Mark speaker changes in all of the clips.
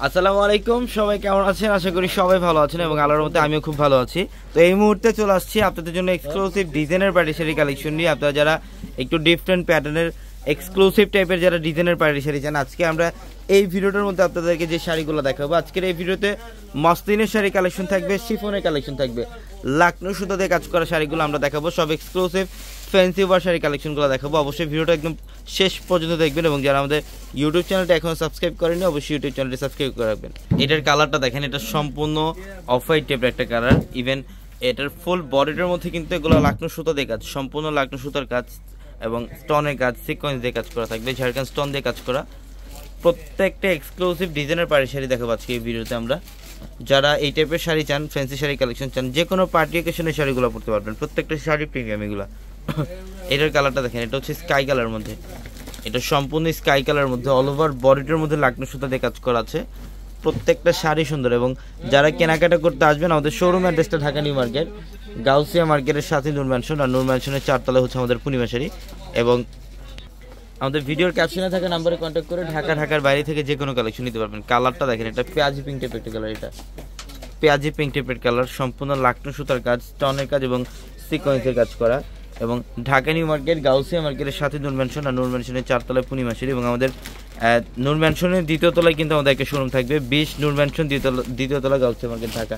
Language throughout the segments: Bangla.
Speaker 1: আসসালামু আলাইকুম, সবাই কেমন আছেন? আশা করি সবাই ভালো আছেন এবং আল্লাহর মতে আমিও খুব ভালো আছি। তো এই মুহূর্তে চলে আসছি আপনাদের জন্য এক্সক্লুসিভ ডিজাইনের পার্টি শাড়ি কালেকশন নিয়ে। আপনারা যারা একটু ডিফারেন্ট প্যাটার্নের এক্সক্লুসিভ টাইপের যারা ডিজাইনের পার্টি শাড়ি চান, আজকে আমরা এই ভিডিওটার মধ্যে আপনাদেরকে যে শাড়িগুলো দেখাবো, আজকের এই ভিডিওতে মসলিনের শাড়ি কালেকশন থাকবে, শিফনের কালেকশন থাকবে, লাকনো সুতো দিয়ে কাজ করা শাড়িগুলো আমরা দেখাবো, সব এক্সক্লুসিভ ফ্যান্সি ওয়ার শাড়ি কালেকশনগুলো দেখাবো। অবশ্যই ভিডিওটা একদম শেষ পর্যন্ত দেখবেন এবং যারা আমাদের ইউটিউব চ্যানেলটা এখনো সাবস্ক্রাইব করেনি অবশ্যই ইউটিউব চ্যানেলটি সাবস্ক্রাইব করে রাখবেন। এটার কালারটা দেখেন, এটা সম্পূর্ণ অফ হোয়াইট টাইপের একটা কালার। ইভেন এটার ফুল বডিটার মধ্যে কিন্তু এগুলো লাকনো সুতো দিয়ে কাজ, সম্পূর্ণ লাকনো সুতার কাজ এবং স্টোনের কাজ, সিকোয়েন্স দিয়ে কাজ করা থাকবে, ঝাড়খান স্টোন দিয়ে কাজ করা। প্রত্যেকটা এক্সক্লুসিভ ডিজাইনের পাড়ি শাড়ি দেখাবো আজকে এই ভিডিওতে আমরা। যারা এই টাইপের শাড়ি চান, ফ্যান্সি শাড়ি কালেকশন চান, যে কোনো পার্টি অকেশনের শাড়িগুলো পরতে পারবেন, প্রত্যেকটা শাড়ি প্রিমিয়াম এগুলো। এটার কালারটা দেখেন, এটা হচ্ছে স্কাই কালার মধ্যে, এটা সম্পূর্ণ স্কাই কালার মধ্যে অল ওভার বডিটার মধ্যে লাকনো সুতা দিয়ে কাজ করা আছে। প্রত্যেকটা শাড়ি সুন্দর এবং যারা কেনাকাটা করতে আসবেন, আমাদের শোরুম অ্যাড্রেসটা ঢাকা নিউ মার্কেট, গাউসিয়া মার্কেটের সাথে নূর ম্যানশন, আর নূর ম্যানশনের 4 তলায় হচ্ছে আমাদের পূর্ণিমা শাড়ি। এবং আমাদের ভিডিওর ক্যাপশনে থাকা নাম্বারে কন্ট্যাক্ট করে ঢাকার বাইরে থেকে যে কোনো কালেকশন নিতে পারবেন। কালারটা দেখেন, এটা পেঁয়াজি পিঙ্ক টাইপের একটা কালার, এটা পেঁয়াজি পিঙ্ক টাইপের কালার, সম্পূর্ণ লাকনো সুতার কাজ, স্টোনের কাজ এবং সিকোয়েন্সের কাজ করা। এবং ঢাকা নিউ মার্কেট, গাউসিয়া মার্কেটের সাথে নূর ম্যানশন, আর নূর ম্যানশনের 4 তলায় পূর্ণিমা শাড়ি। এবং আমাদের নূর ম্যানশনের 2য় তলায় কিন্তু আমাদের একটা শোরুম থাকবে, 20 নূর ম্যানশন, 2য় তলা, গাউসিয়া মার্কেট, ঢাকা।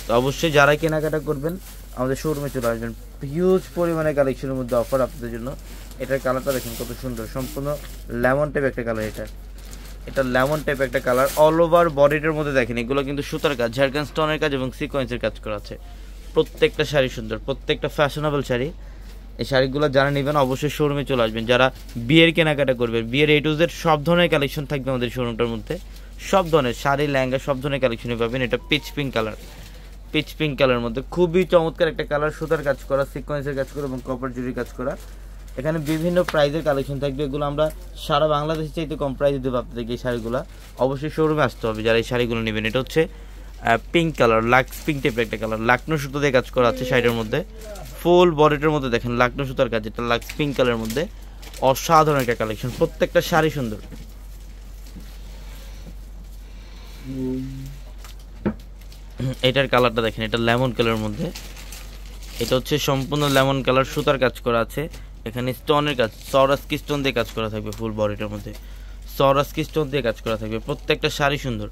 Speaker 1: তো অবশ্যই যারা কেনাকাটা করবেন আমাদের শোরুমে চলে আসবেন। হিউজ পরিমাণে কালেকশনের মধ্যে অফার আপনাদের জন্য। এটার কালারটা দেখেন কত সুন্দর, সম্পূর্ণ লেমন টাইপ একটা কালার, এটা লেমন টাইপ একটা কালার। অল ওভার বডিটার মধ্যে দেখেন এগুলো কিন্তু সুতার কাজ, ঝাড়খান স্টোনের কাজ এবং সিকোয়েন্সের কাজ করা আছে। প্রত্যেকটা শাড়ি সুন্দর, প্রত্যেকটা ফ্যাশনেবল শাড়ি। এই শাড়িগুলো যারা নেবেন অবশ্যই শোরুমে চলে আসবেন। যারা বিয়ের কেনাকাটা করবেন, বিয়ের A to Z সব ধরনের কালেকশন থাকবে আমাদের শোরুমটার মধ্যে, সব ধরনের শাড়ি, লেহেঙ্গা, সব ধরনের কালেকশনই পাবেন। এটা pitch pink colour, pitch pink colour মধ্যে খুবই চমৎকার একটা কালার, সুতার কাজ করা, সিকোয়েন্সের কাজ করা এবং কপার জুরির কাজ করা। এখানে বিভিন্ন প্রাইজের কালেকশন থাকবে, এগুলো আমরা সারা বাংলাদেশে চাইতে কম প্রাইজে দেবো আপনাদেরকে। এই শাড়িগুলো অবশ্যই শোরুমে আসতে হবে যারা এই শাড়িগুলো নেবেন। এটা হচ্ছে পিঙ্ক কালার, লাক্স পিঙ্ক টাইপের একটা কালার, লাকনো সুতো দিয়ে কাজ করা আছে শাড়ির মধ্যে। ফুল বডিটার মধ্যে দেখেন লাকনো সুতার কাজ, এটা লাক্স পিঙ্ক কালারের মধ্যে অসাধারণ একটা কালেকশন। প্রত্যেকটা শাড়ি সুন্দর। এটার কালারটা দেখেন, এটা লেমন কালারের মধ্যে, এটা হচ্ছে সম্পূর্ণ লেমন কালার, সুতার কাজ করা আছে। এখানে স্টোনের কাজ, সরাসকি স্টোন দিয়ে কাজ করা থাকবে, ফুল বডিটার মধ্যে সরাসকি স্টোন দিয়ে কাজ করা থাকবে। প্রত্যেকটা শাড়ি সুন্দর।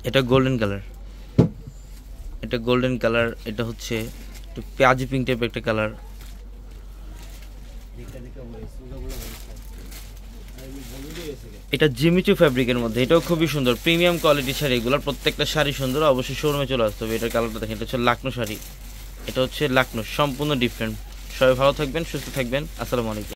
Speaker 1: এটা গোল্ডেন কালার, এটা গোল্ডেন কালার, এটা হচ্ছে একটু পেঁয়াজি পিঙ্ক টাইপের একটা কালার। এটা জিমিচু ফ্যাব্রিকের মধ্যে, এটাও খুবই সুন্দর, প্রিমিয়াম কোয়ালিটির শাড়ি এগুলো। প্রত্যেকটা শাড়ি সুন্দর, অবশ্যই শোরুমে চলে আসতে হবে। এটার কালারটা দেখেন, এটা হচ্ছে লাকনো শাড়ি, এটা হচ্ছে লাকনো, সম্পূর্ণ ডিফারেন্ট। সবাই ভালো থাকবেন, সুস্থ থাকবেন, আসসালামু আলাইকুম।